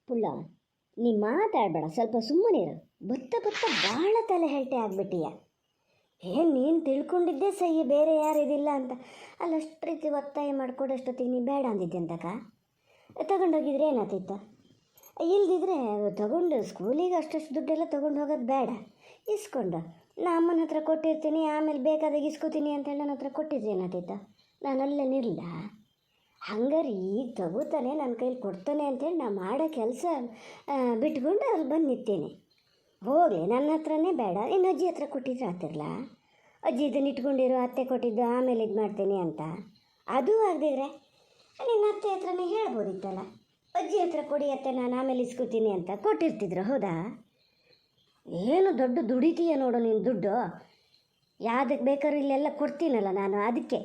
ಪುಳ್ಳ, ನೀ ಮಾತಾಡಬೇಡ, ಸ್ವಲ್ಪ ಸುಮ್ಮನಿರು. ಬತ್ತ ಬತ್ತ ಭಾಳ ತಲೆ ಹೇಳ್ಟೆ ಆಗ್ಬಿಟ್ಟಿಯ. ನೀನು ತಿಳ್ಕೊಂಡಿದ್ದೆ ಸಹಿ, ಬೇರೆ ಯಾರು ಇದಿಲ್ಲ ಅಂತ. ಅಷ್ಟು ರೀತಿ ಒತ್ತಾಯ ಮಾಡಿಕೊಡೋಷ್ಟೊತ್ತಿಗೆ ನೀ ಬೇಡ ಅಂದಿದ್ದೆ ಅಂತಕ. ತಗೊಂಡೋಗಿದ್ರೆ ಏನಾಗ್ತಿತ್ತ? ಇಲ್ದಿದ್ರೆ ತಗೊಂಡು ಸ್ಕೂಲಿಗೆ ಅಷ್ಟಷ್ಟು ದುಡ್ಡೆಲ್ಲ ತೊಗೊಂಡು ಹೋಗೋದು ಬೇಡ. ಇಸ್ಕೊಂಡು ನಾ ಅಮ್ಮನ ಹತ್ರ ಕೊಟ್ಟಿರ್ತೀನಿ, ಆಮೇಲೆ ಬೇಕಾದಾಗ ಇಸ್ಕೋತೀನಿ ಅಂತೇಳಿ ನನ್ನ ಹತ್ರ ಕೊಟ್ಟಿದ್ರೆ ಏನಾಗ್ತಿತ್ತ? ನಾನು ಅಲ್ಲೇ ನಿಲ್ಲ. ಹಂಗಾರೆ ಈಗ ತಗೋತಾನೆ, ನನ್ನ ಕೈಲಿ ಕೊಡ್ತಾನೆ ಅಂತೇಳಿ ನಾ ಮಾಡೋ ಕೆಲಸ ಬಿಟ್ಕೊಂಡು ಅಲ್ಲಿ ಬಂದು ನಿಂತೇನೆ. ಹೋಗಲಿ, ನನ್ನ ಹತ್ರನೇ ಬೇಡ, ಇನ್ನು ಅಜ್ಜಿ ಹತ್ರ ಕೊಟ್ಟಿದ್ರೆ ಆಗ್ತಿರಲ್ಲ. ಅಜ್ಜಿ ಇದನ್ನು ಇಟ್ಕೊಂಡಿರೋ, ಅತ್ತೆ ಕೊಟ್ಟಿದ್ದು ಆಮೇಲೆ ಇದು ಮಾಡ್ತೀನಿ ಅಂತ. ಅದು ಆಗದಿದ್ರೆ ನಿನ್ನ ಅತ್ತೆ ಹತ್ರನೇ ಹೇಳ್ಬೋದಿತ್ತಲ್ಲ, ಅಜ್ಜಿ ಹತ್ರ ಕೊಡಿ ಅತ್ತೆ, ನಾನು ಆಮೇಲೆ ಇಸ್ಕೋತೀನಿ ಅಂತ ಕೊಟ್ಟಿರ್ತಿದ್ರು. ಹೌದಾ? ಏನು ದೊಡ್ಡ ದುಡಿತೀಯ ನೋಡು ನೀನು. ದುಡ್ಡು ಯಾವುದಕ್ಕೆ ಬೇಕಾದ್ರೂ ಇಲ್ಲೆಲ್ಲ ಕೊಡ್ತೀನಲ್ಲ ನಾನು. ಅದಕ್ಕೆ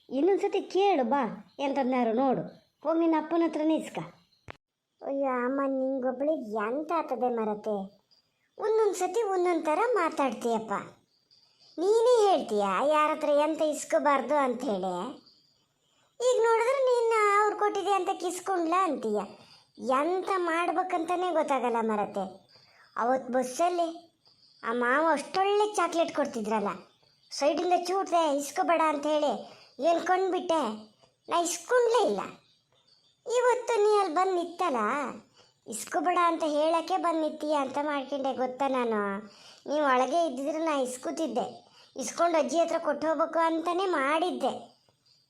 ಇನ್ನೊಂದು ಸತಿ ಕೇಳು, ಬಾ ಎಂಥದ್ನಾರು ನೋಡು, ಹೋಗಿ ನಿನ್ನ ಅಪ್ಪನ ಹತ್ರನೇ ಇಸ್ಕ. ಅಯ್ಯೋ ಅಮ್ಮ, ನಿಂಗೊಬ್ಳಿಗೆ ಎಂತ ಆಗ್ತದೆ ಮರತೆ. ಒಂದೊಂದು ಸತಿ ಒಂದೊಂದು ಥರ ಮಾತಾಡ್ತೀಯಪ್ಪ. ನೀನೇ ಹೇಳ್ತೀಯ ಯಾರ ಹತ್ರ ಎಂತ ಇಸ್ಕೋಬಾರ್ದು ಅಂಥೇಳಿ. ಈಗ ನೋಡಿದ್ರೆ ನೀನು ಅವ್ರು ಕೊಟ್ಟಿದೆ ಅಂತ ಕಿಸ್ಕೊಂಡ್ಲ ಅಂತೀಯ. ಎಂತ ಮಾಡ್ಬೇಕಂತಲೇ ಗೊತ್ತಾಗಲ್ಲ ಮರತೆ. ಅವತ್ತು ಬಸ್ಸಲ್ಲಿ ಆ ಮಾವ ಅಷ್ಟೊಳ್ಳೆ ಚಾಕ್ಲೇಟ್ ಕೊಡ್ತಿದ್ರಲ್ಲ, ಸೈಡಿಂದ ಚೂಟ್ದೆ ಇಸ್ಕೋಬೇಡ ಅಂಥೇಳಿ ಏನು ಕೊಂಡ್ಬಿಟ್ಟೆ, ನಾ ಇಸ್ಕೊಂಡ್ಲೇ ಇಲ್ಲ. ಇವತ್ತು ನೀ ಅಲ್ಲಿ ಬಂದು ನಿತ್ತಲ್ಲ, ಇಸ್ಕೋಬೇಡ ಅಂತ ಹೇಳೋಕ್ಕೆ ಬಂದು ನಿತ್ತೀಯ ಅಂತ ಮಾಡ್ಕೊಂಡೆ. ಗೊತ್ತಾ, ನಾನು ನೀವು ಒಳಗೆ ಇದ್ದಿದ್ರೆ ನಾ ಇಸ್ಕೊತಿದ್ದೆ, ಇಸ್ಕೊಂಡು ಅಜ್ಜಿ ಹತ್ರ ಕೊಟ್ಟು ಹೋಗ್ಬೇಕು ಅಂತಲೇ ಮಾಡಿದ್ದೆ.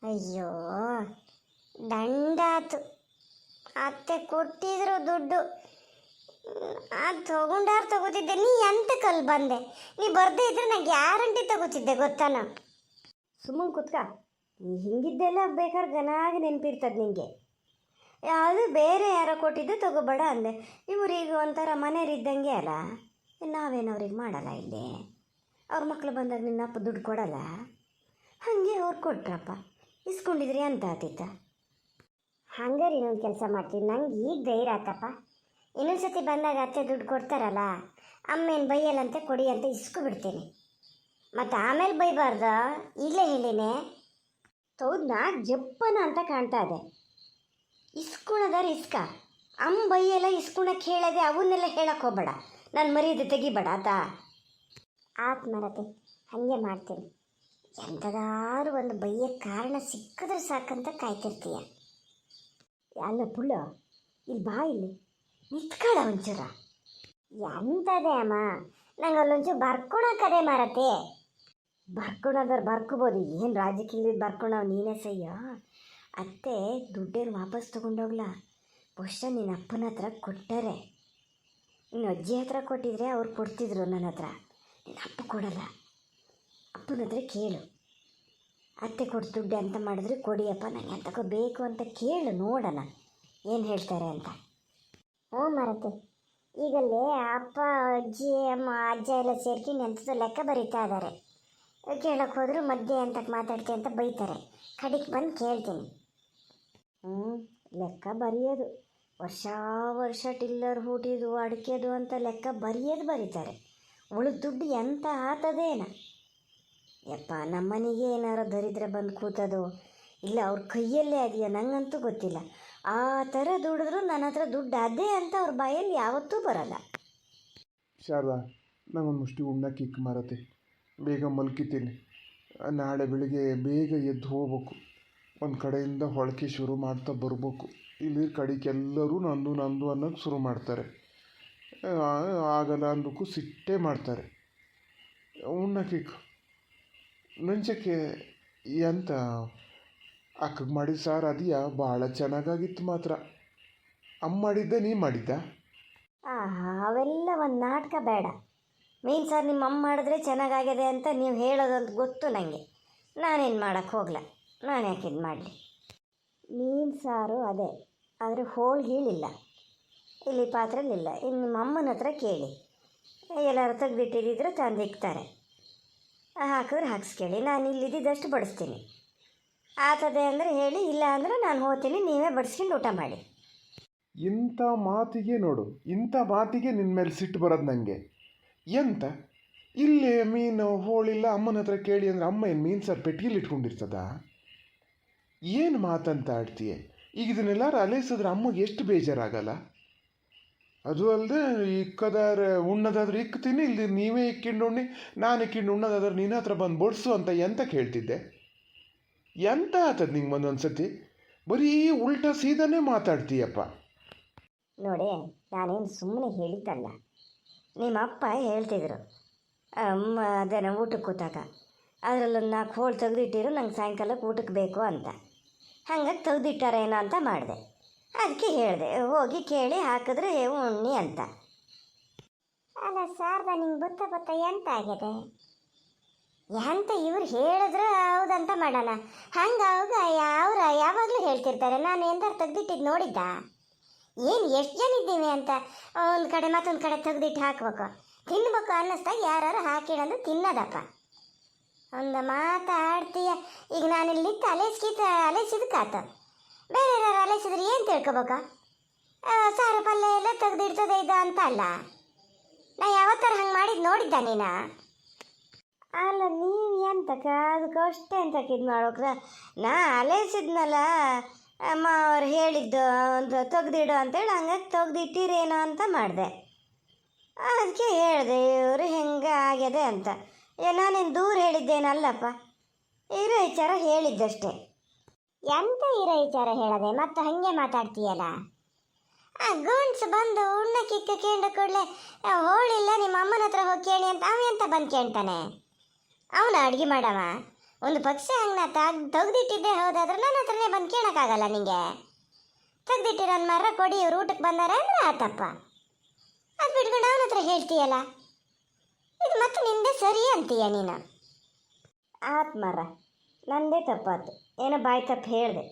ಅಯ್ಯೋ ದಂಡಾತು. ಅತ್ತೆ ಕೊಟ್ಟಿದ್ರು ದುಡ್ಡು, ಅದು ತೊಗೊಂಡಾರು ತಗೋತಿದ್ದೆ. ನೀ ಎಂತಕ್ಕೆ ಅಲ್ಲಿ ಬಂದೆ? ನೀ ಬರದೇ ಇದ್ರೆ ನಾ ಗ್ಯಾರಂಟಿ ತಗೋತಿದ್ದೆ, ಗೊತ್ತಾನ. ಸುಮ್ಮನೆ ಕುತ್ಕ. ಹಿಂಗಿದ್ದೆಲ್ಲ ಬೇಕಾದ್ರೆ ಗನಾಗಿ ನೆನಪಿರ್ತದೆ ನಿನಗೆ. ಅದು ಬೇರೆ ಯಾರೋ ಕೊಟ್ಟಿದ್ದು ತಗೋಬೇಡ ಅಂದೆ. ಇವ್ರೀಗ ಒಂಥರ ಮನೆಯವ್ರಿದ್ದಂಗೆ ಅಲ್ಲ, ನಾವೇನು ಅವ್ರಿಗೆ ಮಾಡಲ್ಲ. ಇಲ್ಲಿ ಅವ್ರ ಮಕ್ಳು ಬಂದಾಗ ನಿನ್ನಪ್ಪ ದುಡ್ಡು ಕೊಡಲ್ಲ, ಹಾಗೆ ಅವ್ರು ಕೊಟ್ರಪ್ಪ, ಇಸ್ಕೊಂಡಿದ್ರಿ ಅಂತ ಆತಿತ್ತ. ಹಂಗಾರೆ ಇನ್ನೊಂದು ಕೆಲಸ ಮಾಡ್ತೀನಿ, ನಂಗೆ ಈಗ ಧೈರ್ಯ ಆತಪ್ಪ. ಇನ್ನೊಂದು ಸತಿ ಬಂದಾಗ ಅತ್ತೆ ದುಡ್ಡು ಕೊಡ್ತಾರಲ್ಲ, ಅಮ್ಮೇನು ಬೈಯಲ್ಲಂತೆ ಕೊಡಿ ಅಂತ ಇಸ್ಕೊಬಿಡ್ತೀನಿ. ಮತ್ತು ಆಮೇಲೆ ಬೈಬಾರ್ದು, ಈಗಲೇ ಹೇಳಿನೇ. ಹೌದು, ನಾ ಜಪ್ಪನ ಅಂತ ಕಾಣ್ತಾ ಇದೆ. ಇಸ್ಕೊಳದಾರೆ ಇಸ್ಕ, ಅಮ್ಮ ಬೈಯೆಲ್ಲ ಇಸ್ಕೊಳಕ್ಕೆ ಹೇಳದೆ ಅವನ್ನೆಲ್ಲ ಹೇಳಕ್ಕೆ ಹೋಗ್ಬೇಡ, ನಾನು ಮರ್ಯಾದೆ ತೆಗಿಬೇಡ ಆತಾ. ಆತ್ ಮರತೆ, ಹಾಗೆ ಮಾಡ್ತೀನಿ. ಎಂಥದಾರು ಒಂದು ಬೈಯಕ್ಕೆ ಕಾರಣ ಸಿಕ್ಕಿದ್ರೆ ಸಾಕಂತ ಕಾಯ್ತಿರ್ತೀಯ. ಅಲ್ಲ ಪುಳ್ಳ, ಇಲ್ಲಿ ಬಾ, ಇಲ್ಲಿ ನಿತ್ಕಳ ಒಂಚೂರ. ಎಂಥದೇ ಅಮ್ಮ, ನಂಗೆ ಅಲ್ಲೊಂಚೂರು ಬರ್ಕೊಳಕ್ಕದೇ ಮರತೆ. ಬರ್ಕೊಳೋದಾರು ಬರ್ಕೋಬೋದು, ಏನು ರಾಜಕೀಯ ಬರ್ಕೊಳವ್ ನೀನೇ ಸಯ್ಯೋ. ಅತ್ತೆ ದುಡ್ಡೇನು ವಾಪಸ್ ತೊಗೊಂಡೋಗ್ಲ, ಬಹುಶಃ ನಿನ್ನ ಅಪ್ಪನ ಹತ್ರ ಕೊಟ್ಟರೆ. ಇನ್ನು ಅಜ್ಜಿ ಹತ್ರ ಕೊಟ್ಟಿದ್ರೆ ಅವ್ರು ಕೊಡ್ತಿದ್ರು, ನನ್ನ ಹತ್ರ. ನಿನ್ನ ಅಪ್ಪ ಕೊಡಲ್ಲ, ಅಪ್ಪನ ಹತ್ರ ಕೇಳು. ಅತ್ತೆ ಕೊಟ್ಟು ದುಡ್ಡು ಅಂತ ಮಾಡಿದ್ರೆ ಕೊಡಿಯಪ್ಪ, ನನಗೆ ಎಂತಕೋ ಬೇಕು ಅಂತ ಕೇಳು, ನೋಡೋಣ ಏನು ಹೇಳ್ತಾರೆ ಅಂತ. ಹ್ಞೂ ಮರತೆ, ಈಗಲ್ಲೇ ಅಪ್ಪ ಅಜ್ಜಿ ಅಮ್ಮ ಅಜ್ಜ ಎಲ್ಲ ಸೇರ್ಕೊಂಡು ಎಂಥದ್ದು ಲೆಕ್ಕ ಬರೀತಾ ಇದ್ದಾರೆ. ಕೇಳಕ್ಕೆ ಹೋದ್ರು ಮಧ್ಯೆ ಅಂತಕ್ಕೆ ಮಾತಾಡ್ತೀವಿ ಅಂತ ಬೈತಾರೆ. ಕಡೆಗೆ ಬಂದು ಕೇಳ್ತೀನಿ. ಲೆಕ್ಕ ಬರೆಯೋದು, ವರ್ಷ ಟಿಲ್ಲರ್ ಹೂಟಿದು ಅಡಿಕೆದು ಅಂತ ಲೆಕ್ಕ ಬರೆಯೋದು ಬರೀತಾರೆ. ಉಳಿದ ದುಡ್ಡು ಎಂತ ಆತದೇನ ಯಪ್ಪ. ನಮ್ಮನೆಗೆ ಏನಾರು ದರಿದ್ರೆ ಬಂದು ಕೂತದು ಇಲ್ಲ, ಅವ್ರ ಕೈಯಲ್ಲೇ ಅದೆಯಾ ನಂಗಂತೂ ಗೊತ್ತಿಲ್ಲ. ಆ ಥರ ದುಡಿದ್ರು ನನ್ನ ಹತ್ರ ದುಡ್ಡು ಅದೇ ಅಂತ ಅವ್ರ ಬಾಯಲ್ಲಿ ಯಾವತ್ತೂ ಬರಲ್ಲ. ಶಾರದಾ, ನಂಗೊಂದು ಮುಷ್ಟಿ ಉಣ್ಣಕ್ಕೆ ಇಕ್ಕ ಮರತೆ, ಬೇಗ ಮಲ್ಕಿತೀನಿ. ನಾಳೆ ಬೆಳಿಗ್ಗೆ ಬೇಗ ಎದ್ದು ಹೋಗ್ಬೇಕು. ಒಂದು ಕಡೆಯಿಂದ ಹೊಳಕೆ ಶುರು ಮಾಡ್ತಾ ಬರ್ಬೇಕು. ಇಲ್ಲಿ ಕಡೆಗೆಲ್ಲರೂ ನಂದು ಅನ್ನೋಕ್ಕೆ ಶುರು ಮಾಡ್ತಾರೆ. ಆಗಲ್ಲ ಅಂದಕ್ಕೂ ಸಿಟ್ಟೇ ಮಾಡ್ತಾರೆ. ಉಣ್ಣಕ್ಕೆ ಇಕ್ಕು. ನಂಚಕ್ಕೆ ಎಂತ ಅಕ್ಕಗೆ ಮಾಡಿದ ಸಾರು ಅದೆಯಾ? ಭಾಳ ಚೆನ್ನಾಗಾಗಿತ್ತು ಮಾತ್ರ. ಅಮ್ಮ ಮಾಡಿದ್ದ, ನೀ ಮಾಡಿದ್ದ? ಅವೆಲ್ಲ ಒಂದು ನಾಟಕ ಬೇಡ. ಮೀನು ಸಾರು ನಿಮ್ಮ ಅಮ್ಮ ಮಾಡಿದ್ರೆ ಚೆನ್ನಾಗಾಗಿದೆ ಅಂತ ನೀವು ಹೇಳೋದಂತ ಗೊತ್ತು ನನಗೆ. ನಾನೇನು ಮಾಡೋಕ್ಕೆ ಹೋಗಲ್ಲ, ನಾನು ಯಾಕೆ ಇದು ಮಾಡಲಿ. ಮೀನು ಸಾರು ಅದೇ, ಆದರೆ ಹೋಳಿಗೆಲಿಲ್ಲ, ಇಲ್ಲಿ ಪಾತ್ರೆಲಿಲ್ಲ. ಇನ್ನು ನಿಮ್ಮ ಅಮ್ಮನ ಹತ್ರ ಕೇಳಿ, ಎಲ್ಲರೂ ತೆಗೆದಿಟ್ಟಿದ್ದರೆ ತಂದು ಇಕ್ತಾರೆ, ಹಾಕಿದ್ರೆ ಹಾಕ್ಸ್ಕೇಳಿ. ನಾನು ಇಲ್ಲಿದ್ದಷ್ಟು ಬಡಿಸ್ತೀನಿ. ಆಗ್ತದೆ ಅಂದರೆ ಹೇಳಿ, ಇಲ್ಲ ಅಂದರೆ ನಾನು ಹೋಗ್ತೀನಿ, ನೀವೇ ಬಡಿಸ್ಕೊಂಡು ಊಟ ಮಾಡಿ. ಇಂಥ ಮಾತಿಗೆ ನೋಡು, ಇಂಥ ಮಾತಿಗೆ ನಿನ್ನ ಮೇಲೆ ಸಿಟ್ಟು ಬರೋದು ನನಗೆ. ಎಂತ ಇಲ್ಲೇ ಮೀನು ಹೋಳಿಲ್ಲ, ಅಮ್ಮನ ಹತ್ರ ಕೇಳಿ ಅಂದರೆ ಅಮ್ಮ ಏನು ಮೀನು ಸಾರು ಪೆಟ್ಟಿಗೆಲಿ ಇಟ್ಕೊಂಡಿರ್ತದ? ಏನು ಮಾತಂತ ಆಡ್ತೀಯ? ಈಗ ಇದನ್ನೆಲ್ಲರೂ ಅಲೈಸಿದ್ರೆ ಅಮ್ಮಗೆ ಎಷ್ಟು ಬೇಜಾರಾಗಲ್ಲ? ಅದು ಅಲ್ಲದೆ ಇಕ್ಕದಾರೆ ಉಣ್ಣದಾದ್ರೆ ಇಕ್ತೀನಿ, ಇಲ್ಲಿ ನೀವೇ ಇಕ್ಕಿಂಡು ಉಣ್ಣಿ, ನಾನು ಇಕ್ಕಿಂಡು ಉಣ್ಣದಾದ್ರೆ ನಿನ್ನ ಹತ್ರ ಬಂದು ಬಡಿಸು ಅಂತ ಎಂತ ಕೇಳ್ತಿದ್ದೆ? ಎಂತ ಆತದ ನಿಂಗೆ ಒಂದೊಂದು ಸತಿ ಬರೀ ಉಲ್ಟಾ ಸೀದಾನೇ ಮಾತಾಡ್ತೀಯಪ್ಪ. ನೋಡಿ, ನಾನೇನು ಸುಮ್ಮನೆ ಹೇಳಿದ್ದಲ್ಲ. ನಿಮ್ಮ ಅಪ್ಪ ಹೇಳ್ತಿದ್ರು ಅದೇನೋ ಊಟಕ್ಕೆ ಕೂತಾಗ ಅದರಲ್ಲೊಂದು 4 ಹೋಳು ತೆಗೆದಿಟ್ಟಿರು, ನಂಗೆ ಸಾಯಂಕಾಲಕ್ಕೆ ಊಟಕ್ಕೆ ಬೇಕು ಅಂತ. ಹಂಗಾಗಿ ತೆಗೆದಿಟ್ಟಾರೇನೋ ಅಂತ ಮಾಡಿದೆ. ಅದಕ್ಕೆ ಹೇಳಿದೆ, ಹೋಗಿ ಕೇಳಿ ಹಾಕಿದ್ರೆ ಉಣ್ಣಿ ಅಂತ. ಅಲ್ಲ ಶಾರದಾ, ನಿಂಗೆ ಗೊತ್ತ ಎಂತ ಆಗಿದೆ ಎಂತ ಇವ್ರು ಹೇಳಿದ್ರೆ ಹೌದಂತ ಮಾಡೋಣ. ಹಂಗೆ ಅವಾಗ ಯಾವಾಗಲೂ ಹೇಳ್ತಿರ್ತಾರೆ. ನಾನು ಎಂದಾರು ತೆಗ್ದಿಟ್ಟಿದ್ದು ನೋಡಿದ್ದ? ಏನು ಎಷ್ಟು ಜನ ಇದ್ದೀವಿ ಅಂತ ಒಂದು ಕಡೆ ಮತ್ತೊಂದು ಕಡೆ ತೆಗ್ದಿಟ್ಟು ಹಾಕ್ಬೇಕು, ತಿನ್ಬೇಕು ಅನ್ನಿಸ್ದಾಗ ಯಾರು ಹಾಕಿಡಂದು ತಿನ್ನೋದಪ್ಪ. ಒಂದು ಮಾತಾಡ್ತೀಯ. ಈಗ ನಾನಿಲ್ಲಿ ನಿಂತು ಅಲೆಸಿದಕ್ಕಾತ, ಬೇರೆ ಯಾರು ಅಲೆಸಿದ್ರೆ ಏನು ತಿಳ್ಕೊಬೇಕ? ಸಾರು ಪಲ್ಯ ಎಲ್ಲ ತೆಗ್ದಿಡ್ತದೆ ಇದು ಅಂತ ಅಲ್ಲ. ನಾ ಯಾವತ್ತಾರ ಹಂಗೆ ಮಾಡಿದ್ದು ನೋಡಿದ್ದ ನೀನು? ಅಲ್ಲ, ನೀವು ಎಂತಕ್ಕ ಅದಕ್ಕೆ ಅಷ್ಟೇ ಅಂತಕ್ಕೆ ಇದು ಮಾಡೋಕ್ರ? ನಾ ಅಲೆಸಿದ್ನಲ್ಲ, ಅಮ್ಮ ಅವ್ರು ಹೇಳಿದ್ದು ಒಂದು ತೆಗ್ದಿಡು ಅಂತೇಳಿ, ಹಂಗಾಗಿ ತೆಗ್ದಿಟ್ಟಿರೇನೋ ಅಂತ ಮಾಡಿದೆ. ಅದಕ್ಕೆ ಹೇಳಿದೆ ಇವರು ಹೆಂಗೆ ಆಗ್ಯದೆ ಅಂತ. ನಾನೇನು ದೂರ ಹೇಳಿದ್ದೇನಲ್ಲಪ್ಪ, ಇರೋ ವಿಚಾರ ಹೇಳಿದ್ದಷ್ಟೇ. ಎಂತ ಇರೋ ವಿಚಾರ ಹೇಳದೆ ಮತ್ತೆ ಹಾಗೆ ಮಾತಾಡ್ತೀಯಲ್ಲ? ಗಂಡ್ಸು ಬಂದು ಉಣ್ಣಕ್ಕಿಕ್ಕ ಕೇಂದ್ರ ಕೂಡಲೇ ಹೋಳಿಲ್ಲ ನಿಮ್ಮ ಅಮ್ಮನ ಹತ್ರ ಹೋಗಿ ಕೇಳಿ ಅಂತ ಅವ ಎಂತ ಬಂದು ಕೇಳ್ತಾನೆ? ಅವನು ಅಡುಗೆ ಮಾಡವ. ಒಂದು ಪಕ್ಷ ಹಂಗೆ ನಾ ತೆಗ್ದಿಟ್ಟಿದ್ದೆ ಹೌದಾದ್ರೆ ನನ್ನ ಹತ್ರನೇ ಬಂದು ಕೇಳೋಕ್ಕಾಗಲ್ಲ ನಿಂಗೆ. ತೆಗ್ದಿಟ್ಟಿರೋ ಮರ ಕೊಡಿ, ಇವ್ರು ಊಟಕ್ಕೆ ಬಂದಾರೆ ಅಂದ್ರೆ ಆತಪ್ಪ. ಅದು ಬಿಟ್ಕೊಂಡು ಅವನ ಹತ್ರ ಹೇಳ್ತೀಯಲ್ಲ, ಇದು ಮತ್ತೆ ನಿಂದೆ ಸರಿ ಅಂತೀಯ ನೀನು. ಆತ್ ಮರ, ನಂದೇ ತಪ್ಪಾತು, ಏನೋ ಬಾಯಿ ತಪ್ಪು ಹೇಳಿದೆ.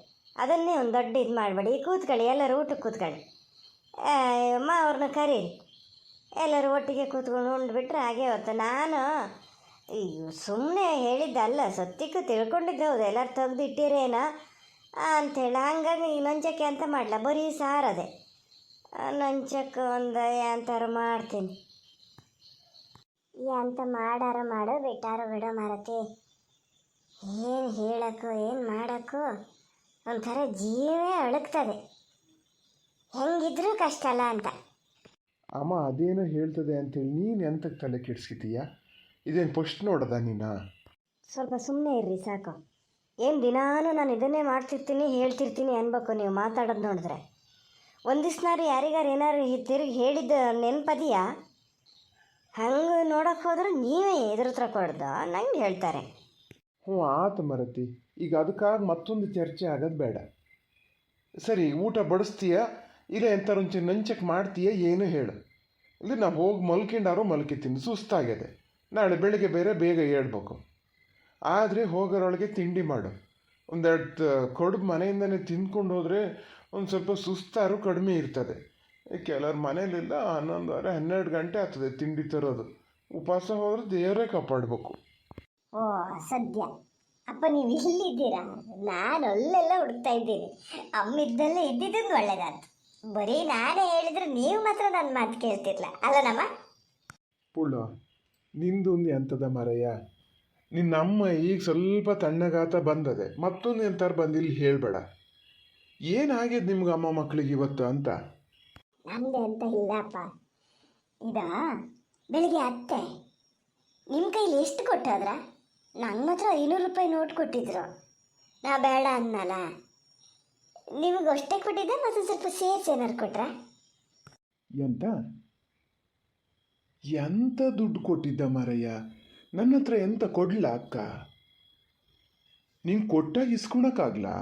ಅದನ್ನೇ ಒಂದು ದೊಡ್ಡ ಇದು ಮಾಡಬೇಡಿ. ಕೂತ್ಕೊಳ್ಳಿ, ಎಲ್ಲರೂ ಊಟಕ್ಕೆ ಕೂತ್ಕೊಳ್ಳಿ. ಅಮ್ಮ ಅವ್ರನ್ನ ಕರೀರಿ, ಎಲ್ಲರೂ ಒಟ್ಟಿಗೆ ಕೂತ್ಕೊಂಡು ಉಂಡ್ಬಿಟ್ರೆ ಹಾಗೆ ಹೊತ್ತು. ನಾನು ಸುಮ್ಮನೆ ಹೇಳಿದ್ದಲ್ಲ, ಸತ್ಯಕ್ಕೂ ತಿಳ್ಕೊಂಡಿದ್ದೆ. ಹೌದು, ಎಲ್ಲರೂ ತೆಗ್ದಿಟ್ಟಿರೇನೋ ಅಂಥೇಳಿ. ಹಂಗಾಗಿ ನಂಚಕ್ಕೆ ಅಂತ ಮಾಡಲ, ಬರೀ ಸಾರದೆ. ನಂಚಕ್ಕೆ ಒಂದು ಎಂತಾರು ಮಾಡ್ತೀನಿ. ಎಂತ ಮಾಡಾರು ಮಾಡು, ಬಿಟ್ಟಾರು ಬಿಡೋ ಮಾರತಿ. ಏನು ಹೇಳೋಕ್ಕೂ ಏನು ಮಾಡೋಕ್ಕೂ ಒಂಥರ ಜೀವೇ ಅಳುಕ್ತದೆ. ಹೆಂಗಿದ್ರೂ ಕಷ್ಟ ಅಲ್ಲ ಅಂತ. ಅಮ್ಮ ಅದೇನೋ ಹೇಳ್ತದೆ ಅಂತೇಳಿ ನೀನು ಎಂತಕ್ಕೆ ತಲೆ ಕೆಡ್ಸ್ಕಿತೀಯ? ಇದೇನು ಫಸ್ಟ್ ನೋಡೋದ ನೀನು? ಸ್ವಲ್ಪ ಸುಮ್ಮನೆ ಇರ್ರಿ ಸಾಕು. ಏನು ದಿನಾನು ನಾನು ಇದನ್ನೇ ಮಾಡ್ತಿರ್ತೀನಿ ಹೇಳ್ತಿರ್ತೀನಿ ಅನ್ಬೇಕು ನೀವು ಮಾತಾಡೋದು ನೋಡಿದ್ರೆ. ಒಂದು ದಿವ್ಸನಾರು ಯಾರಿಗಾರು ಏನಾರು ತಿರುಗಿ ಹೇಳಿದ್ದು ನೆನಪದಿಯಾ? ಹಂಗೆ ನೋಡೋಕೆ ಹೋದ್ರೆ ನೀವೇ ಎದುರುತ್ರ ಕೊಡ್ದು ನಂಗೆ ಹೇಳ್ತಾರೆ. ಹ್ಞೂ ಆತು ಮರತಿ, ಈಗ ಅದಕ್ಕಾಗಿ ಮತ್ತೊಂದು ಚರ್ಚೆ ಆಗೋದು ಬೇಡ. ಸರಿ, ಊಟ ಬಡಿಸ್ತೀಯ ಇಲ್ಲ ಎಂಥರೊಂಚೆ ನಂಚಕ್ಕೆ ಮಾಡ್ತೀಯ ಏನು ಹೇಳು. ಇಲ್ಲಿ ನಾವು ಹೋಗಿ ಮಲ್ಕೊಂಡಾರು ಮಲ್ಕಿತೀನಿ, ಸುಸ್ತಾಗಿದೆ. ನಾಳೆ ಬೆಳಿಗ್ಗೆ ಬೇರೆ ಬೇಗ ಹೇಳ್ಬೇಕು. ಆದರೆ ಹೋಗೋರೊಳಗೆ ತಿಂಡಿ ಮಾಡು. ಒಂದೆರಡು ಕಡುಬು ಮನೆಯಿಂದನೇ ತಿಂದ್ಕೊಂಡು ಹೋದರೆ ಒಂದು ಸ್ವಲ್ಪ ಸುಸ್ತಾರು ಕಡಿಮೆ ಇರ್ತದೆ. ಕೆಲವ್ರ ಮನೇಲಿಲ್ಲ 11 12 ಗಂಟೆ ಆಗ್ತದೆ ತಿಂಡಿ ತರೋದು. ಉಪವಾಸ ಹೋದ್ರೆ ದೇವರೇ ಕಾಪಾಡಬೇಕು. ಓ ಸದ್ಯ ಅಪ್ಪ ನೀವು ಇಲ್ಲಿದ್ದೀರಾ? ನಾನು ಅಲ್ಲೆಲ್ಲ ಹುಡುಕ್ತಾ ಇದ್ದೀನಿ. ಅಮ್ಮಿದ್ದಲ್ಲೇ ಇದ್ದಿದ್ದು ಒಳ್ಳೇದಾಯ್ತು. ಬರೀ ನಾನೇ ಹೇಳಿದ್ರೆ ನೀವು ಮಾತ್ರ ನನ್ನ ಮಾತು ಕೇಳ್ತಿರ್ಲ ಅಲ್ಲ ನಮ್ಮ ಪುಳ್ಳ. ನಿಂದೊಂದು ಎಂಥದ ಮರಯ್ಯ, ನಿನ್ನಮ್ಮ ಈಗ ಸ್ವಲ್ಪ ತಣ್ಣಗಾತ ಬಂದದೆ, ಮತ್ತೊಂದು ಎಂಥರು ಬಂದಿಲ್ಲಿ ಹೇಳಬೇಡ. ಏನಾಗಿದೆ ನಿಮ್ಗೆ ಅಮ್ಮ ಮಕ್ಕಳಿಗೆ ಇವತ್ತು ಅಂತ? ನಮ್ದೆ ಅಂತ ಇಲ್ಲಪ್ಪ. ಇದ ಬೆಳಿಗ್ಗೆ ಅತ್ತೆ ನಿಮ್ಮ ಕೈಲಿ ಎಷ್ಟು ಕೊಟ್ಟೋದ್ರ? ನನ್ನ ಹತ್ರ 500 ರೂಪಾಯಿ ನೋಟ್ ಕೊಟ್ಟಿದ್ರು. ನಾ ಬೇಡ ಅನ್ನಲ್ಲ. ನಿಮಗೆ ಅಷ್ಟೇ ಕೊಟ್ಟಿದ್ದೆ, ಮತ್ತು ಸ್ವಲ್ಪ ಸೇರ್ಸಿ ಏನಾರು ಕೊಟ್ರ? ಎಂತ ಎಂತ ದುಡ್ಡು ಕೊಟ್ಟಿದ್ದ ಮರಯ್ಯ? ನನ್ನ ಹತ್ರ ಎಂತ ಕೊಡ್ಲ ಅಕ್ಕ? ನೀನು ಕೊಟ್ಟಾಗ ಇಸ್ಕೊಳಕ್ಕಾಗ್ಲಾ?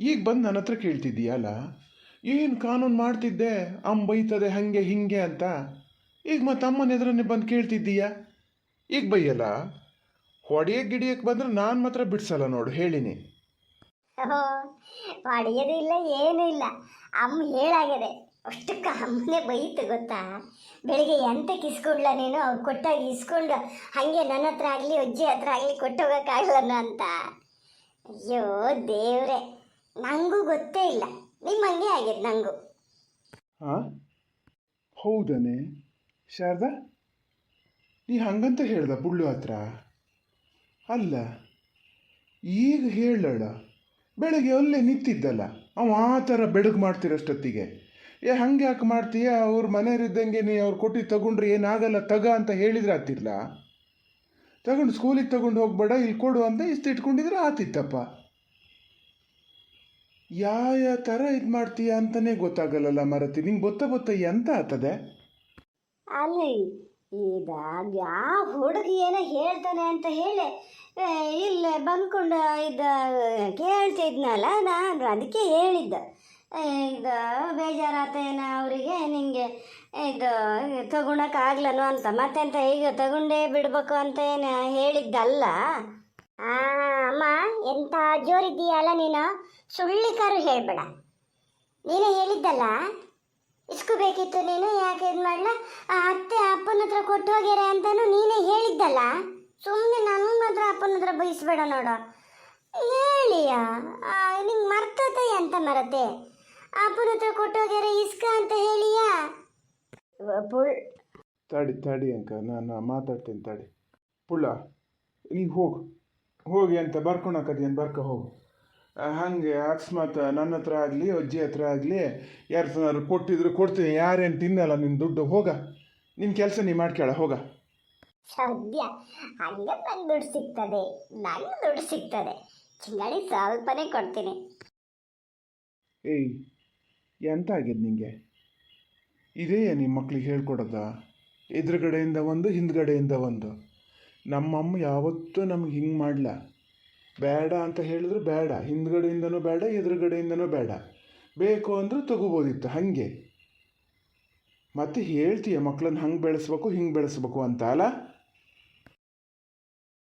ಈಗ ಬಂದು ನನ್ನ ಹತ್ರ ಕೇಳ್ತಿದ್ದೀಯಲ್ಲ? ಏನು ಕಾನೂನು ಮಾಡ್ತಿದ್ದೆ, ಅಮ್ಮ ಬೈತದೆ ಹಾಗೆ ಹಿಂಗೆ ಅಂತ. ಈಗ ಮತ್ತೆ ಅಮ್ಮನ ಎದುರನ್ನೇ ಬಂದು ಕೇಳ್ತಿದ್ದೀಯ, ಈಗ ಬೈಯಲ್ಲ? ಹೊಡೆಯಕ್ಕೆ ಗಿಡಿಯಕ್ಕೆ ಬಂದರೆ ನಾನು ಮಾತ್ರ ಬಿಡ್ಸಲ್ಲ ನೋಡು, ಹೇಳಿನಿ. ಹೊಡೆಯೋದು ಇಲ್ಲ ಏನೂ ಇಲ್ಲ. ಅಮ್ಮ ಹೇಳಾಗಿದೆ ಅಷ್ಟಕ್ಕೆ ಅಮ್ಮನೇ ಬೈತು ಗೊತ್ತಾ. ಬೆಳಿಗ್ಗೆ ಎಂತಕ್ಕೆ ಇಸ್ಕೊಂಡ್ಲ ನೀನು? ಅವ್ರು ಕೊಟ್ಟಾಗ ಇಸ್ಕೊಂಡು ಹಾಗೆ ನನ್ನ ಹತ್ರ ಆಗಲಿ ಅಜ್ಜಿ ಹತ್ರ ಆಗಲಿ ಕೊಟ್ಟೋಗೋಕ್ಕಾಗಲ್ಲ ಅಂತ. ಅಯ್ಯೋ ದೇವ್ರೆ, ನನಗೂ ಗೊತ್ತೇ ಇಲ್ಲ. ನಿಮ್ಮ ಹಂಗೆ ಆಗಿದೆ ನನಗೂ. ಹಾಂ ಹೌದನೇ ಶಾರದಾ? ನೀ ಹಂಗಂತ ಹೇಳ್ದ ಬುಳ್ಳು ಹತ್ರ? ಅಲ್ಲ ಈಗ ಹೇಳಳ, ಬೆಳಗ್ಗೆ ಅಲ್ಲೇ ನಿಂತಿದ್ದಲ್ಲ ಅವ ಆ ಥರ ಬೆಳಗ್ಗೆ ಮಾಡ್ತಿರೋಷ್ಟೊತ್ತಿಗೆ. ಹಂಗೆ ಯಾಕೆ ಮಾಡ್ತೀಯ? ಅವ್ರ ಮನೆಯವರಿದ್ದಂಗೆ ನೀ ಅವ್ರು ಕೊಟ್ಟು ತಗೊಂಡ್ರೆ ಏನಾಗಲ್ಲ ತಗ ಅಂತ ಹೇಳಿದ್ರೆ ಆತಿಲ್ಲ. ತಗೊಂಡು ಸ್ಕೂಲಿಗೆ ತಗೊಂಡು ಹೋಗ್ಬೇಡ, ಇಲ್ಲಿ ಕೊಡು ಅಂತ ಇಷ್ಟು ಇಟ್ಕೊಂಡಿದ್ರೆ ಆತಿತ್ತಪ್ಪ. ಯಾವ ಥರ ಇದು ಮಾಡ್ತೀಯ ಅಂತಲೇ ಗೊತ್ತಾಗಲ್ಲಲ್ಲ ಮರತಿ. ನಿಂಗೆ ಗೊತ್ತ ಎಂತ ಆಗ್ತದೆ? ಅಲ್ಲಿ ಈಗ ಯಾವ ಹುಡುಗಿ ಏನೋ ಹೇಳ್ತಾನೆ ಅಂತ ಹೇಳಿ ಇಲ್ಲೇ ಬಂದ್ಕೊಂಡು ಇದು ಕೇಳ್ತಿದ್ನಲ್ಲ, ನಾನು ಅದಕ್ಕೆ ಹೇಳಿದ್ದೆ. ಇದು ಬೇಜಾರಾತೇನ ಅವರಿಗೆ, ನಿಂಗೆ ಇದು ತಗೊಳಕ್ಕಾಗ್ಲನು ಅಂತ. ಮತ್ತೆಂತ ಈಗ ತಗೊಂಡೇ ಬಿಡ್ಬೇಕು ಅಂತ ಏನು ಹೇಳಿದ್ದಲ್ಲ. ಅಮ್ಮ ಎಂಥ ಜೋರಿದ್ದೀಯಲ್ಲ ನೀನು, ಸುಳ್ಳಿಕಾರು ಹೇಳ್ಬೇಡ. ನೀನೇ ಹೇಳಿದ್ದಲ್ಲ ಇಸ್ಕೋಬೇಕಿತ್ತು, ನೀನು ಯಾಕೆ ಇದು ಮಾಡಲ, ಅತ್ತೆ ಅಪ್ಪನ ಹತ್ರ ಕೊಟ್ಟು ಹೋಗ್ಯಾರ ಅಂತಾನು ನೀನೇ ಹೇಳಿದ್ದಲ್ಲ. ಸುಮ್ಮನೆ ನನ್ನ ಹತ್ರ ಅಪ್ಪನ ಹತ್ರ ಬಯಸ್ಬೇಡ ನೋಡು. ಹೇಳಿಯ ನಿಂಗೆ ಮರ್ತತೆ ಅಂತ ಮರತೆ. ಅಪ್ಪನ ಹತ್ರ ಕೊಟ್ಟು ಹೋಗ್ಯಾರ ಇಸ್ಕ ಅಂತ ಹೇಳಿಯಾ? ತಡಿ ಅಂಕ, ನಾನು ಮಾತಾಡ್ತೀನಿ ತಡಿ. ಪುಳ್ಳ ನೀ ಹೋಗಿ ಅಂತ ಬರ್ಕೊಳಕದೇನು ಬರ್ಕ ಹೋಗು. ಹಾಗೆ ಅಕಸ್ಮಾತ್ ನನ್ನ ಹತ್ರ ಆಗಲಿ ಅಜ್ಜಿ ಹತ್ರ ಆಗಲಿ ಯಾರು ಕೊಟ್ಟಿದ್ರು ಕೊಡ್ತೀನಿ, ಯಾರೇನು ತಿನ್ನಲ್ಲ ನಿನ್ನ ದುಡ್ಡು. ಹೋಗ, ನಿನ್ನ ಕೆಲಸ ನೀ ಮಾಡ್ಕೇಳ, ಹೋಗ. ಸದ್ಯ ಹಂಗೆ ನಂಗೆ ದುಡ್ಡು ಸಿಗ್ತದೆ, ನಂಗೆ ದುಡ್ಡು ಸಿಗ್ತದೆ. ಚಿಂಗಾಡಿ ಸ್ವಲ್ಪನೇ ಕೊಡ್ತೀನಿ. ಏಯ್ ಎಂತ ಆಗಿದೆ ನಿಂಗೆ? ಇದೇ ನಿಮ್ಮ ಮಕ್ಳಿಗೆ ಹೇಳ್ಕೊಡೋದ? ಎದುರುಗಡೆಯಿಂದ ಒಂದು ಹಿಂದ್ಗಡೆಯಿಂದ ಒಂದು. ನಮ್ಮಮ್ಮ ಯಾವತ್ತೂ ನಮ್ಗೆ ಹಿಂಗೆ ಮಾಡಲ. ಬೇಡ ಅಂತ ಹೇಳಿದ್ರು ಬೇಡ, ಹಿಂದ್ಗಡೆಯಿಂದನೂ ಬೇಡ, ಎದುರುಗಡೆಯಿಂದನೂ ಬೇಡ. ಬೇಕು ಅಂದರೂ ತಗೋಬೋದಿತ್ತು. ಹಾಗೆ ಮತ್ತೆ ಹೇಳ್ತೀಯ ಮಕ್ಕಳನ್ನ ಹಂಗೆ ಬೆಳೆಸ್ಬೇಕು ಹಿಂಗೆ ಬೆಳೆಸ್ಬೇಕು ಅಂತ ಅಲ್ಲ?